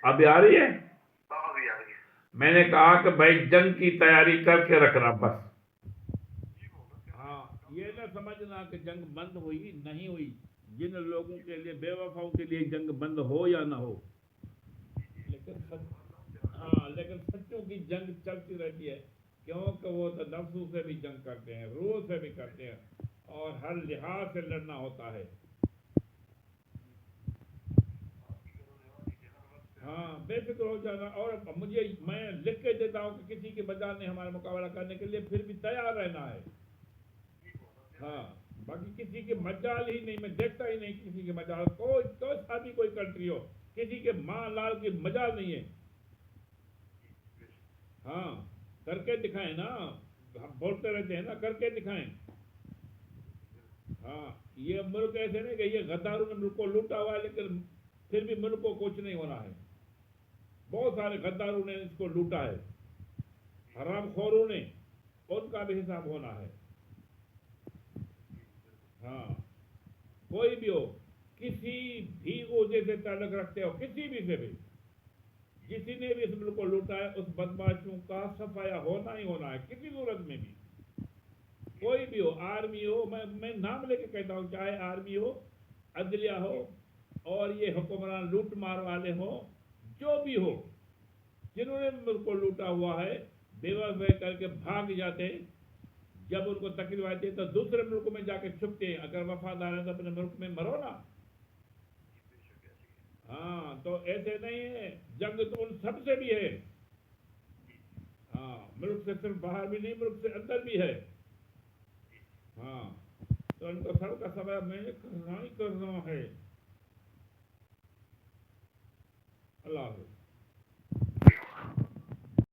ابھی آ رہی ہے؟ ابھی آ رہی ہے۔ میں نے کہا کہ بھائی جنگ کی تیاری کر کے رکھنا بس. ہاں یہ نہ سمجھنا کہ جنگ بند ہوئی نہیں ہوئی. جن لوگوں کے لیے بے وفاؤں کے لیے جنگ بند ہو یا نہ ہو، لیکن سچوں کی جنگ چلتی رہتی ہے، کیونکہ وہ تو نفسوں سے بھی جنگ کرتے ہیں، روح سے بھی کرتے ہیں، اور ہر لحاظ سے لڑنا ہوتا ہے. ہاں بے فکر ہو جانا. اور میں لکھ کے دیتا ہوں کہ کسی کے مجال نہیں ہمارا مقابلہ کرنے کے لیے، پھر بھی تیار رہنا ہے. ہاں باقی کسی کے مجال ہی نہیں، میں دیکھتا ہی نہیں کسی کے مجال. کوئی ساتھی کوئی کنٹری ہو، کسی کے ماں لال کی مجال نہیں ہے. ہاں کر کے دکھائیں نا، ہم بولتے رہتے ہیں نا، کر کے دکھائیں. ہاں یہ ملک ایسے نہیں کہ یہ غداروں نے ملک کو لوٹا ہوا ہے، لیکن پھر بھی ملک کو کچھ نہیں ہونا ہے. بہت سارے غداروں نے اس کو لوٹا ہے، حرام خوروں نے، ان کا بھی حساب ہونا ہے. ہاں کوئی بھی ہو، کسی بھی عہدے سے تعلق رکھتے ہو، کسی بھی سے بھی، جسی نے بھی اس ملک کو لوٹا ہے، اس بدماشوں کا صفایا ہونا ہی ہونا ہے کسی صورت میں بھی. کوئی بھی ہو، آرمی ہو، میں نام لے کے کہتا ہوں، چاہے آرمی ہو، عدلیہ ہو، اور یہ حکمران لوٹ مار والے ہو، جو بھی ہو، جنہوں نے ملک کو لوٹا ہوا ہے، بے وفائی کر کے بھاگ جاتے. جب ان کو تکلیف آتی ہے تو دوسرے ملک میں جا کے چھپتے ہیں. اگر وفادار ہیں تو اپنے ملک میں مرو نا. ہاں تو ایسے نہیں ہے، جنگ تو ان سب سے بھی ہے. ہاں ملک سے صرف باہر بھی نہیں، ملک سے اندر بھی ہے. ہاں تو ان کو سب کا سبب میں کرنا ہی کرنا ہے. اللہ حافظ.